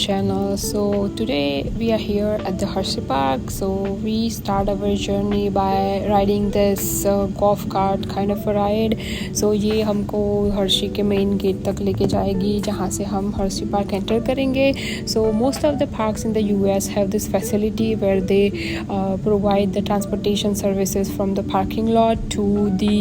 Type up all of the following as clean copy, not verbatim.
channel. So today we are here at the Hershey Park. So we start our journey by riding this golf cart kind of a ride. So ये हमको हर्षी के main gate तक लेके जाएगी जहाँ से हम हर्षी पार्क एंटर करेंगे. So most of the parks in the US have this facility where they provide the transportation services from the parking lot to the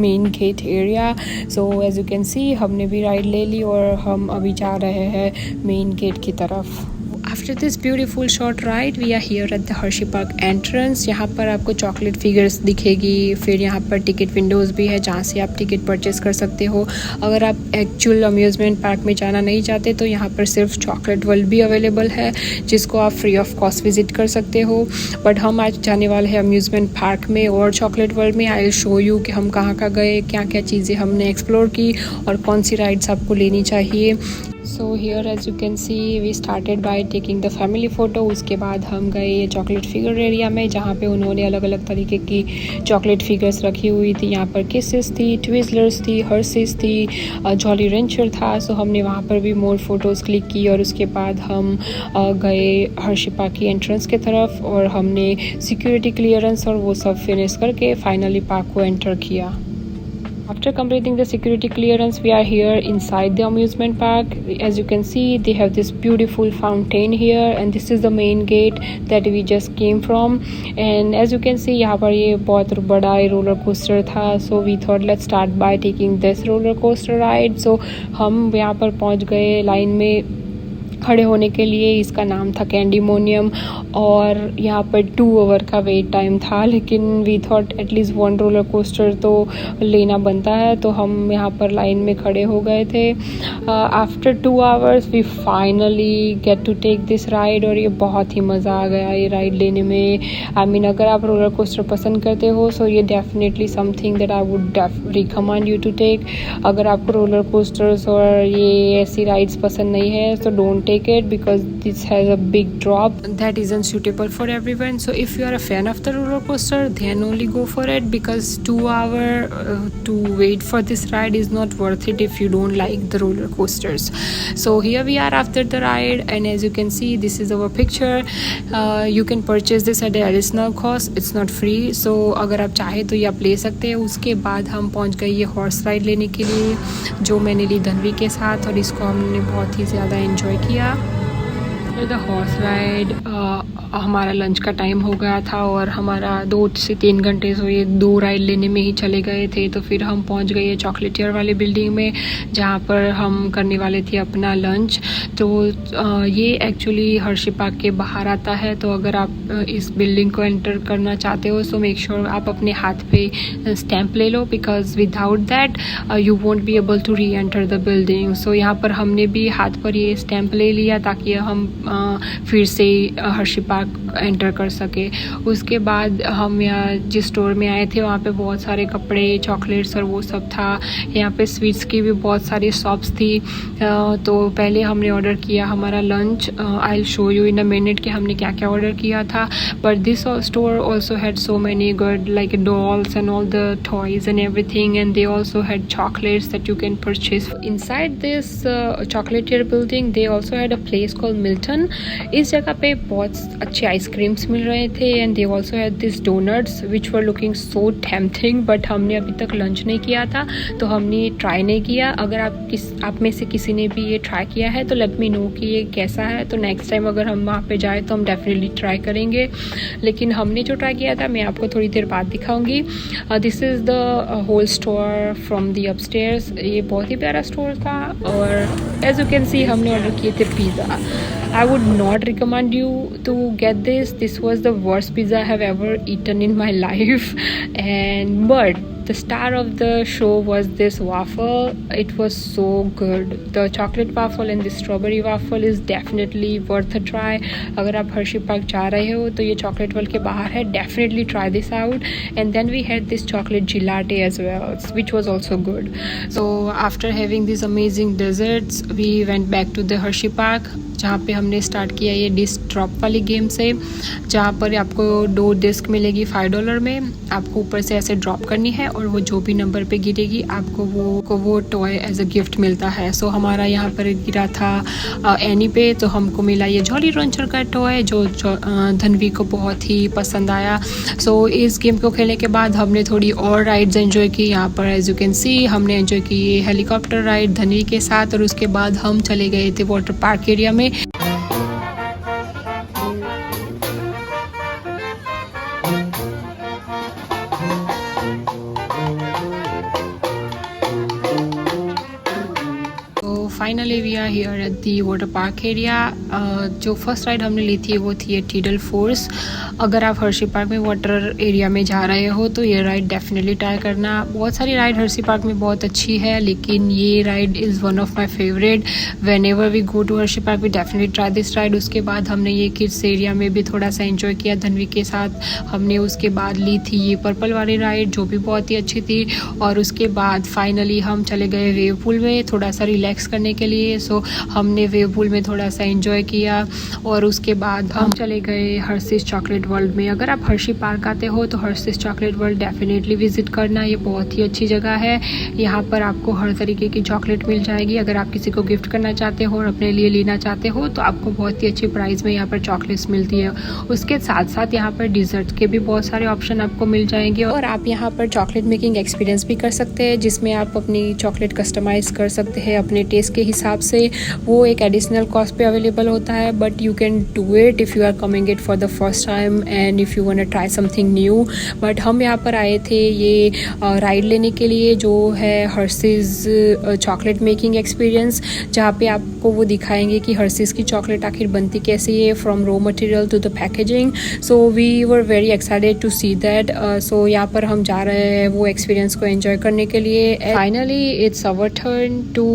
main gate area. So as you can see हमने भी ride ले ली और हम अभी जा रहे हैं main gate की तरफ. After this beautiful short ride, we are here at the Hershey Park entrance. यहाँ पर आपको चॉकलेट फिगर्स दिखेगी. फिर यहाँ पर टिकट विंडोज़ भी है जहाँ से आप टिकट परचेस कर सकते हो. अगर आप एक्चुअल अम्यूज़मेंट पार्क में जाना नहीं चाहते तो यहाँ पर सिर्फ चॉकलेट वर्ल्ड भी अवेलेबल है जिसको आप फ्री ऑफ कॉस्ट विजिट कर सकते हो. बट हम आज जाने वाले हैं अम्यूज़मेंट पार्क में और चॉकलेट वर्ल्ड में. आई विल शो यू कि हम कहाँ गए, क्या क्या चीज़ें हमने एक्सप्लोर की और कौन सी राइड्स आपको लेनी चाहिए. So here as you can see we started by taking the family photo. उसके बाद हम गए ये चॉकलेट फिगर एरिया में जहाँ पे उन्होंने अलग अलग तरीके की चॉकलेट फिगर्स रखी हुई थी. यहाँ पर किसेस थी, ट्विज़लर्स थी, हर्शीज़ थी, जॉली रेंचर था. सो हमने वहाँ पर भी मोर फोटोज़ क्लिक की और उसके बाद हम गए हर्षी पार्क की एंट्रेंस की तरफ और हमने सिक्योरिटी क्लियरेंस और वो सब फिनिश करके फाइनली पार्क को एंटर किया. After completing the security clearance, we are here inside the amusement park. As you can see, they have this beautiful fountain here, and this is the main gate that we just came from. And as you can see, यहाँ पर ये बहुत बड़ा roller coaster था. So we thought let's start by taking this roller coaster ride. So हम यहाँ पर पहुँच गए लाइन में खड़े होने के लिए. इसका नाम था कैंडीमोनियम और यहाँ पर 2 आवर का वेट टाइम था. लेकिन we thought at least 1 roller coaster तो लेना बनता है तो हम यहाँ पर लाइन में खड़े हो गए थे. After 2 hours we finally get to take this ride और ये बहुत ही मज़ा आ गया ये राइड लेने में. आई मीन अगर आप रोलर कोस्टर पसंद करते हो सो ये definitely something that I would recommend you to take. अगर आपको रोलर कोस्टर्स और ये ऐसी राइड्स पसंद नहीं है तो don't take it because this has a big drop that isn't suitable for everyone. So if you are a fan of the roller coaster then only go for it because 2 hour to wait for this ride is not worth it if you don't like the roller coasters. So here we are after the ride and as you can see this is our picture. You can purchase this at an additional cost. It's not free. So अगर आप चाहे तो ये आप ले सकते हैं. उसके बाद हम पहुंच गए ये हॉर्स राइड लेने के लिए जो मैंने ली धनवी के साथ और इसको हमने बहुत ही ज़्यादा एंजॉय किया. द हॉर्स राइड हमारा लंच का टाइम हो गया था और हमारा 2 से 3 घंटे से ये 2 राइड लेने में ही चले गए थे. तो फिर हम पहुंच गए चॉकलेटियर वाली बिल्डिंग में जहाँ पर हम करने वाले थे अपना लंच. तो ये एक्चुअली हर्षी पार्क के बाहर आता है. तो अगर आप इस बिल्डिंग को एंटर करना चाहते हो सो मेक श्योर आप अपने हाथ पे स्टैंप ले लो because without that you won't be able to reenter the building. So यहाँ पर हमने भी हाथ पर ये स्टैंप ले लिया ताकि हम फिर से हर्षी पार्क एंटर कर सके. उसके बाद हम यहाँ जिस स्टोर में आए थे वहाँ पे बहुत सारे कपड़े, चॉकलेट्स और वो सब था. यहाँ पे स्वीट्स की भी बहुत सारी शॉप्स थी. तो पहले हमने ऑर्डर किया हमारा lunch. I will show you in a minute कि हमने क्या क्या ऑर्डर किया था. But this store also had so many good like dolls and all the toys and everything and they also had chocolates that you can purchase. Inside this chocolatier building they also had a place called Milton. इस जगह पे बहुत अच्छे ice creams मिल रहे थे and they also had this donuts which were looking so tempting. But हमने अभी तक लंच नहीं किया था तो हमने ट्राई नहीं किया. अगर आप में से किसी ने भी ये ट्राई किया है तो लेट मी नो कि ये कैसा है. तो नेक्स्ट टाइम अगर हम वहाँ पे जाए तो हम डेफिनेटली ट्राई करेंगे. लेकिन हमने जो ट्राई किया था मैं आपको थोड़ी देर बाद दिखाऊंगी. This is the whole store from the upstairs. ये बहुत ही प्यारा स्टोर था और एज यू कैन सी हमने ऑर्डर किए थे pizza. I would not recommend you to get this. This was the worst pizza I have ever eaten in my life. But the star of the show was this waffle. It was so good. The chocolate waffle and the strawberry waffle is definitely worth a try. अगर आप Hershey park जा रहे हो तो ये chocolate world के बाहर है. Definitely try this out. And then we had this chocolate gelato as well, which was also good. So after having these amazing desserts, we went back to the Hershey Park. जहाँ पे हमने start किया ये disc drop वाली game से, जहाँ पर आपको 2 डिस्क मिलेगी $5 में। आपको ऊपर से ऐसे ड्रॉप करनी है और वो जो भी नंबर पे गिरेगी आपको वो टॉय एज अ गिफ्ट मिलता है। सो हमारा यहाँ पर गिरा था एनी पे, तो हमको मिला ये जॉली रॉन्चर का टॉय जो धनवी को बहुत ही पसंद आया। सो इस गेम को खेलने के बाद हमने थोड़ी और राइड्स एंजॉय की। यहाँ पर एज यू कैन सी हमने एंजॉय की ये हेलीकॉप्टर राइड धनवी के साथ, और उसके बाद हम चले गए थे वाटर पार्क एरिया में। Finally we are here at the water park area. जो फर्स्ट राइड हमने ली थी वो थी टिडल फोर्स। अगर आप हर्षी पार्क में वाटर एरिया में जा रहे हो तो ये राइड डेफिनेटली ट्राई करना। बहुत सारी राइड हर्षी पार्क में बहुत अच्छी है, लेकिन ये ride is one of my favourite. Whenever we go to Hershey Park we definitely try this ride. उसके बाद हमने ये किड्स एरिया में भी थोड़ा सा एंजॉय किया धनवी के साथ। हमने उसके बाद ली थी ये पर्पल वाली राइड जो भी बहुत ही अच्छी थी, और उसके बाद फाइनली हम चले गए वेव पूल में थोड़ा सा रिलैक्स करने के लिए। सो हमने वेव पूल में थोड़ा सा एंजॉय किया, और उसके बाद हम चले गए हर्षीज चॉकलेट वर्ल्ड में। अगर आप हर्षी पार्क आते हो तो Hershey's chocolate world definitely visit करना, ये बहुत ही अच्छी जगह है। यहाँ पर आपको हर तरीके की चॉकलेट मिल जाएगी। अगर आप किसी को गिफ्ट करना चाहते हो और अपने लिए लेना चाहते हो तो आपको बहुत ही अच्छी प्राइस में यहाँ पर चॉकलेट्स मिलती है। उसके साथ साथ यहाँ पर डिज़र्ट के भी बहुत सारे ऑप्शन आपको मिल जाएंगे, और आप यहाँ पर चॉकलेट मेकिंग एक्सपीरियंस भी कर सकते हैं, जिसमें आप अपनी चॉकलेट कस्टमाइज़ कर सकते हैं अपने टेस्ट के हिसाब से। वो एक एडिशनल कॉस्ट पे अवेलेबल होता है, but you can do it if you are coming it for the first time and if you want to try something new. But हम यहाँ पर आए थे ये राइड लेने के लिए जो है हर्षीज़ चॉकलेट मेकिंग एक्सपीरियंस, जहाँ पे आपको वो दिखाएंगे कि हर्षीज़ की चॉकलेट आखिर बनती कैसी है from raw material to the packaging. So we were very excited to see that. So यहाँ पर हम जा रहे हैं वो एक्सपीरियंस को एंजॉय करने के लिए। Finally it's our turn to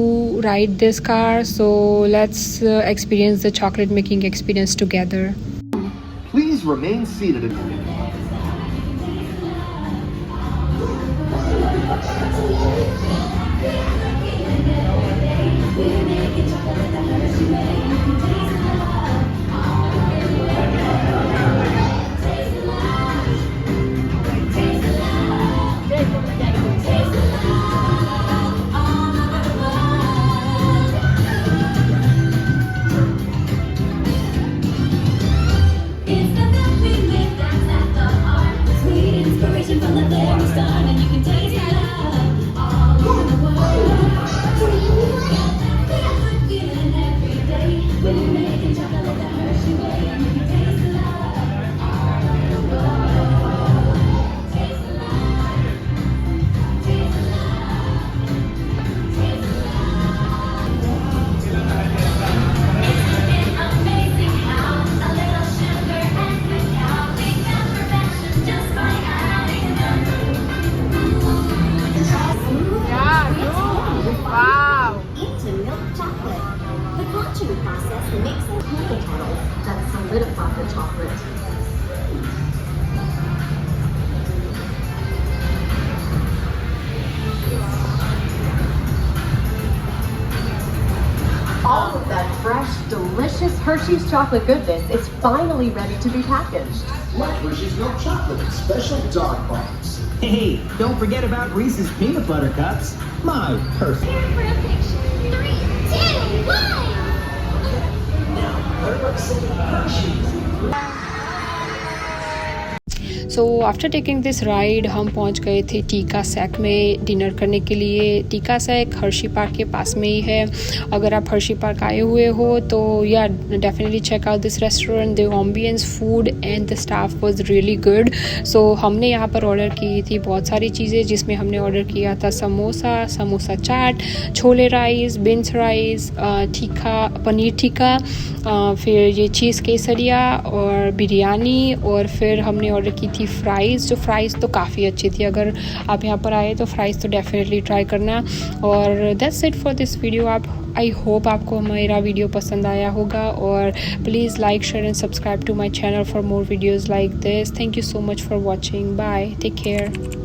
ride this car, so let's experience the chocolate making experience together. Please remain seated. Solidify the chocolate. All of that fresh, delicious Hershey's chocolate goodness is finally ready to be packaged. Like Hershey's milk chocolate, special dog bombs. Hey, don't forget about Reese's peanut butter cups. My perfect. Here for a picture. 3, 2, 1. So after taking this ride हम पहुंच गए थे टीका sac में dinner करने के लिए। टीका सैक हर्षी पार्क के पास में ही है। अगर आप हर्षी पार्क आए हुए हो तो या definitely check out this restaurant. The ambiance, food and the staff was really good. So हमने यहाँ पर ऑर्डर की थी बहुत सारी चीज़ें, जिसमें हमने ऑर्डर किया था samosa chaat, chole rice, beans rice, paneer tikka, फिर ये चीज़ केसरिया और बिरयानी, और फिर हमने ऑर्डर की थी फ्राइज़। जो फ्राइज़ तो काफ़ी अच्छी थी, अगर आप यहाँ पर आए तो फ्राइज़ तो डेफिनेटली ट्राई करना। और that's it for this video. I hope आपको मेरा वीडियो पसंद आया होगा, और please like, share and subscribe to my channel for more videos like this. Thank you so much for watching. Bye, take care.